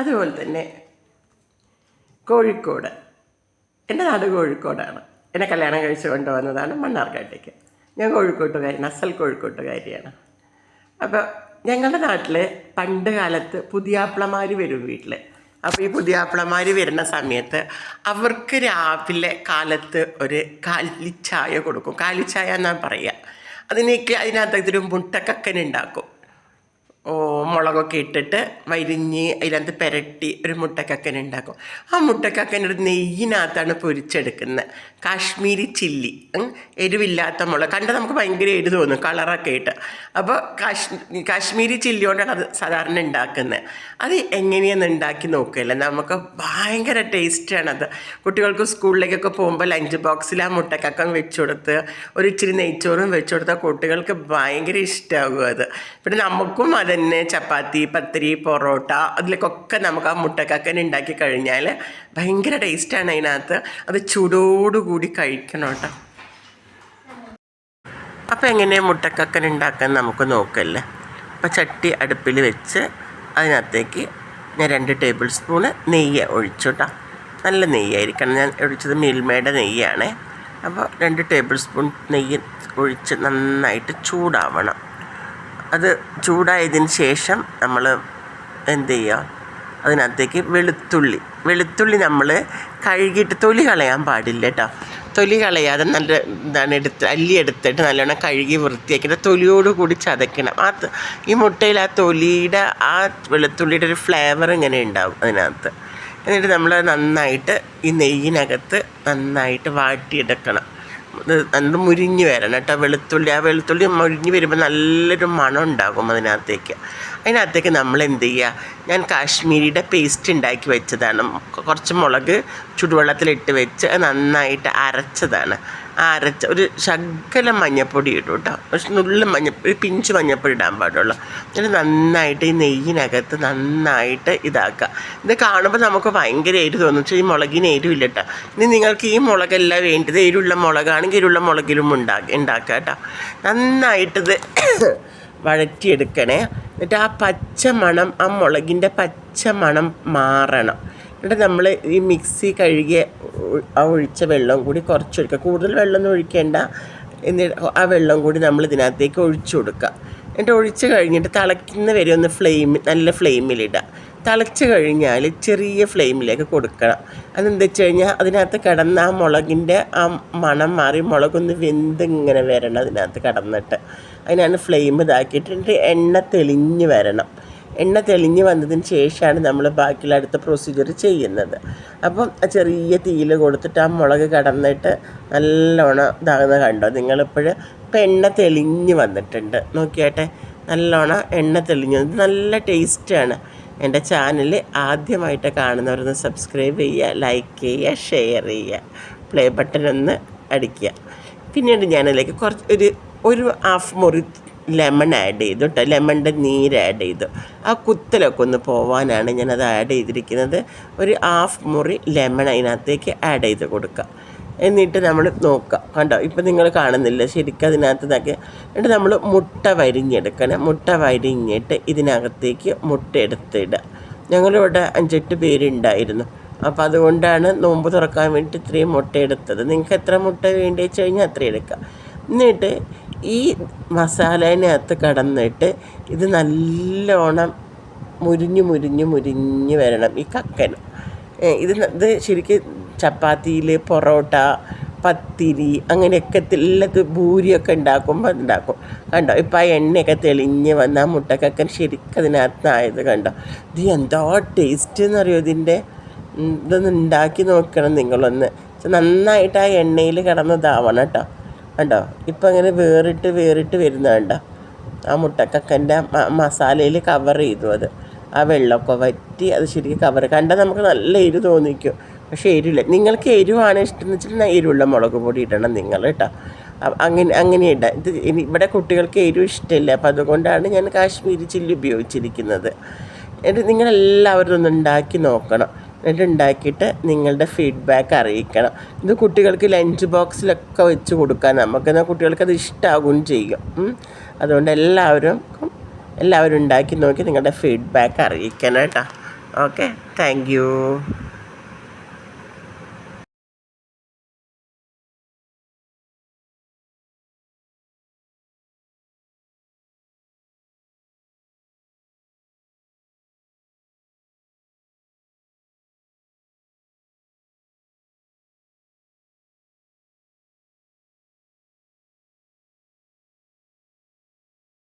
അതുപോലെ തന്നെ കോഴിക്കോട്, എൻ്റെ നാട് കോഴിക്കോടാണ്. എന്നെ കല്യാണം കഴിച്ച് കൊണ്ടുവന്നതാണ് മണ്ണാർക്കാട്ടേക്ക്. ഞാൻ കോഴിക്കോട്ടുകാരിയാണ്, അസൽ കോഴിക്കോട്ടുകാരിയാണ്. അപ്പോൾ ഞങ്ങളുടെ നാട്ടിൽ പണ്ട് കാലത്ത് പുതിയാപ്പിളമാർ വരും വീട്ടിൽ. അപ്പോൾ ഈ പുതിയാപ്പിളമാർ വരുന്ന സമയത്ത് അവർക്ക് രാവിലെ കാലത്ത് ഒരു കാലിച്ചായ കൊടുക്കും. കാലിച്ചായ എന്നാണ് പറയുക. അതിനകത്തൊരു മുട്ടക്കക്കൻ ഉണ്ടാക്കും. മുളകൊക്കെ ഇട്ടിട്ട് വരിഞ്ഞ് അതിനകത്ത് പുരട്ടി ഒരു മുട്ടക്കക്കൻ ഉണ്ടാക്കും. ആ മുട്ടക്കക്കൻ ഒരു നെയ്യിനകത്താണ് പൊരിച്ചെടുക്കുന്നത്. കാശ്മീരി ചില്ലി, എരിവില്ലാത്ത മുളക് കണ്ടാൽ നമുക്ക് ഭയങ്കര എരി തോന്നും, കളറൊക്കെ ഇട്ട്. അപ്പോൾ കാശ്മീരി ചില്ലി കൊണ്ടാണ് അത് സാധാരണ ഉണ്ടാക്കുന്നത്. അത് എങ്ങനെയാണെന്ന് ഉണ്ടാക്കി നോക്കില്ല, നമുക്ക് ഭയങ്കര ടേസ്റ്റാണത്. കുട്ടികൾക്ക് സ്കൂളിലേക്കൊക്കെ പോകുമ്പോൾ ലഞ്ച് ബോക്സിൽ ആ മുട്ടക്കക്കൻ വെച്ച് കൊടുത്ത് ഒരു ഇച്ചിരി നെയ്ച്ചോറും വെച്ച് കൊടുത്താൽ കുട്ടികൾക്ക് ഭയങ്കര ഇഷ്ടമാകും അത്. പിന്നെ നമുക്കും അതന്നെ ചപ്പാത്തി, പത്തിരി, പൊറോട്ട അതിലേക്കൊക്കെ നമുക്ക് ആ മുട്ടക്കക്കൻ ഉണ്ടാക്കി കഴിഞ്ഞാൽ ഭയങ്കര ടേസ്റ്റാണ് അതിനകത്ത്. അത് ചൂടോടുകൂടി കഴിക്കണം കേട്ടോ. അപ്പോൾ എങ്ങനെ മുട്ടക്കക്കൻ ഉണ്ടാക്കാൻ നമുക്ക് നോക്കല്ലേ. അപ്പോൾ ചട്ടി അടുപ്പിൽ വെച്ച് അതിനകത്തേക്ക് ഞാൻ 2 ടേബിൾ സ്പൂണ് നെയ്യ് ഒഴിച്ചു കേട്ടോ. നല്ല നെയ്യായിരിക്കണം. ഞാൻ ഒഴിച്ചത് മിൽമയുടെ നെയ്യാണ്. അപ്പോൾ 2 ടേബിൾ സ്പൂൺ നെയ്യ് ഒഴിച്ച് നന്നായിട്ട് ചൂടാവണം. അത് ചൂടായതിന് ശേഷം നമ്മൾ എന്ത് ചെയ്യുക, അതിനകത്തേക്ക് വെളുത്തുള്ളി നമ്മൾ കഴുകിയിട്ട് തൊലി കളയാൻ പാടില്ല കേട്ടോ. തൊലി കളയാതെ നല്ല അല്ലി എടുത്തിട്ട് നല്ലോണം കഴുകി വൃത്തിയാക്കിയിട്ട് തൊലിയോട് കൂടി ചതയ്ക്കണം. ഈ മുട്ടയിൽ ആ തൊലിയുടെ ആ വെളുത്തുള്ളിയുടെ ഒരു ഫ്ലേവർ ഇങ്ങനെ ഉണ്ടാവും അതിനകത്ത്. എന്നിട്ട് നമ്മൾ നന്നായിട്ട് ഈ നെയ്യിനകത്ത് നന്നായിട്ട് വാട്ടിയെടുക്കണം. അത് മുരിഞ്ഞ് വരണം കേട്ടോ. വെളുത്തുള്ളി മുരിഞ്ഞ് വരുമ്പോൾ നല്ലൊരു മണം ഉണ്ടാകും അതിനകത്തേക്ക് നമ്മൾ എന്ത് ചെയ്യുക, ഞാൻ കാശ്മീരിയുടെ പേസ്റ്റ് ഉണ്ടാക്കി വെച്ചതാണ്. കുറച്ച് മുളക് ചുടുവെള്ളത്തിലിട്ട് വെച്ച് നന്നായിട്ട് അരച്ചതാണ്. അരച്ച ഒരു ശകലം മഞ്ഞപ്പൊടി ഇടും കേട്ടോ. പക്ഷെ ഒരു പിഞ്ച് മഞ്ഞപ്പൊടി ഇടാൻ പാടുള്ളൂ. എന്നിട്ട് നന്നായിട്ട് ഈ നെയ്യിനകത്ത് നന്നായിട്ട് ഇതാക്കുക. ഇത് കാണുമ്പോൾ നമുക്ക് ഭയങ്കര എരിവ് തോന്നും. പക്ഷേ ഈ മുളകിന് എരിവില്ല കേട്ടോ. ഇനി നിങ്ങൾക്ക് ഈ മുളകല്ല വേണ്ടത്, എരിവുള്ള മുളകാണെങ്കിൽ എരിവുള്ള മുളകിലും ഉണ്ടാക്കുക കേട്ടോ. നന്നായിട്ടിത് വഴറ്റിയെടുക്കണേ. എന്നിട്ട് ആ പച്ചമണം, ആ മുളകിൻ്റെ പച്ചമണം മാറണം. എന്നിട്ട് നമ്മൾ ഈ മിക്സി കഴുകിയ ആ ഒഴിച്ച വെള്ളം കൂടി കുറച്ചൊഴിക്കുക. കൂടുതൽ വെള്ളമൊന്നും ഒഴിക്കേണ്ട. എന്നിട്ട് ആ വെള്ളം കൂടി നമ്മൾ ഇതിനകത്തേക്ക് ഒഴിച്ചു കൊടുക്കുക. എന്നിട്ട് ഒഴിച്ച് കഴിഞ്ഞിട്ട് തിളയ്ക്കുന്ന വരെ ഒന്ന് നല്ല ഫ്ലെയിമിലിടുക. തിളച്ച് കഴിഞ്ഞാൽ ചെറിയ ഫ്ലെയിമിലേക്ക് കൊടുക്കണം. അതെന്താ വെച്ച് കഴിഞ്ഞാൽ അതിനകത്ത് കിടന്ന ആ മുളകിൻ്റെ ആ മണം മാറി മുളകൊന്ന് വെന്തിങ്ങനെ വരണം അതിനകത്ത് കിടന്നിട്ട്. അതിനാണ് ഫ്ലെയിം ഇതാക്കിയിട്ട് എണ്ണ തെളിഞ്ഞ് വരണം. എണ്ണ തെളിഞ്ഞ് വന്നതിന് ശേഷമാണ് നമ്മൾ ബാക്കിയുള്ള അടുത്ത പ്രൊസീജിയർ ചെയ്യുന്നത്. അപ്പം ചെറിയ തീയിൽ കൊടുത്തിട്ട് ആ മുളക് കിടന്നിട്ട് നല്ലോണം ഇതാകുന്ന കണ്ടോ നിങ്ങളിപ്പോൾ. ഇപ്പം എണ്ണ തെളിഞ്ഞ് വന്നിട്ടുണ്ട്, നോക്കിയാട്ടെ. നല്ലോണം എണ്ണ തെളിഞ്ഞു, നല്ല ടേസ്റ്റാണ്. എൻ്റെ ചാനൽ ആദ്യമായിട്ട് കാണുന്നവരൊന്ന് സബ്സ്ക്രൈബ് ചെയ്യുക, ലൈക്ക് ചെയ്യുക, ഷെയർ ചെയ്യുക, പ്ലേ ബട്ടൺ ഒന്ന് അടിക്കുക. പിന്നീട് ഞാനതിലേക്ക് ഒരു ഹാഫ് മുറി ലെമൺ ആഡ് ചെയ്തു കേട്ടോ. ലെമണിൻ്റെ നീര് ആഡ് ചെയ്തു. ആ കുത്തലൊക്കെ ഒന്ന് പോവാനാണ് ഞാനത് ആഡ് ചെയ്തിരിക്കുന്നത്. ഒരു ഹാഫ് മുറി ലെമൺ അതിനകത്തേക്ക് ആഡ് ചെയ്ത് കൊടുക്കുക. എന്നിട്ട് നമ്മൾ നോക്കുക, കണ്ടോ ഇപ്പം നിങ്ങൾ കാണുന്നില്ല ശരിക്കും അതിനകത്ത് ഇതാക്കി. എന്നിട്ട് നമ്മൾ മുട്ട വരിഞ്ഞെടുക്കണം. മുട്ട വരിഞ്ഞിട്ട് ഇതിനകത്തേക്ക് മുട്ട എടുത്തിടുക. ഞങ്ങളിവിടെ 5-8 പേരുണ്ടായിരുന്നു. അപ്പോൾ അതുകൊണ്ടാണ് നോമ്പ് തുറക്കാൻ വേണ്ടി ഇത്രയും മുട്ട എടുത്തത്. നിങ്ങൾക്ക് എത്ര മുട്ട വേണ്ടി വെച്ച് കഴിഞ്ഞാൽ അത്രയും എടുക്കുക. എന്നിട്ട് ഈ മസാലേനകത്ത് കടന്നിട്ട് ഇത് നല്ലോണം മുരിഞ്ഞ് വരണം ഈ കക്കന്. ഇത് ശരിക്കും ചപ്പാത്തിയിൽ, പൊറോട്ട, പത്തിരി അങ്ങനെയൊക്കെ എല്ലാത്ത് ഭൂരിയൊക്കെ ഉണ്ടാക്കുമ്പോൾ ഉണ്ടാക്കും. കണ്ടോ ഇപ്പം ആ എണ്ണയൊക്കെ തെളിഞ്ഞ് വന്ന് ആ മുട്ടക്കക്കൻ ശരിക്കും അതിനകത്തായത് കണ്ടോ. ഇത് എന്താ ടേസ്റ്റ് എന്നറിയോ ഇതിൻ്റെ. ഇതൊന്ന് ഉണ്ടാക്കി നോക്കണം നിങ്ങളൊന്ന്. നന്നായിട്ട് ആ എണ്ണയിൽ കിടന്നതാവണം കേട്ടോ. കണ്ടോ ഇപ്പം അങ്ങനെ വേറിട്ട് വരുന്നത് കണ്ടോ. ആ മുട്ടക്കക്കൻ്റെ മസാലയിൽ കവർ ചെയ്തു അത്. ആ വെള്ളമൊക്കെ വറ്റി അത് ശരിക്കും കവർ കണ്ടാൽ നമുക്ക് നല്ല എരിവ് തോന്നിക്കും. പക്ഷേ എരിവില്ല. നിങ്ങൾക്ക് എരിവാണ് ഇഷ്ടം എന്ന് വെച്ചിട്ടുണ്ടെങ്കിൽ എരിവുള്ള മുളക് പൊടി ഇടണം നിങ്ങൾ കേട്ടോ. അങ്ങനെ ഇടാം. ഇത് ഇവിടെ കുട്ടികൾക്ക് എരിവ് ഇഷ്ടമില്ല. അപ്പോൾ അതുകൊണ്ടാണ് ഞാൻ കാശ്മീരി ചില്ലി ഉപയോഗിച്ചിരിക്കുന്നത്. എന്നിട്ട് നിങ്ങളെല്ലാവരും ഒന്ന് ഉണ്ടാക്കി നോക്കണം. എന്നിട്ട് ഉണ്ടാക്കിയിട്ട് നിങ്ങളുടെ ഫീഡ്ബാക്ക് അറിയിക്കണം. ഇത് കുട്ടികൾക്ക് ലഞ്ച് ബോക്സിലൊക്കെ വെച്ച് കൊടുക്കാൻ നമുക്കെന്നാൽ കുട്ടികൾക്കത് ഇഷ്ടമാകുകയും ചെയ്യും. അതുകൊണ്ട് എല്ലാവരും ഉണ്ടാക്കി നോക്കി നിങ്ങളുടെ ഫീഡ്ബാക്ക് അറിയിക്കണം കേട്ടോ. Okay, thank you.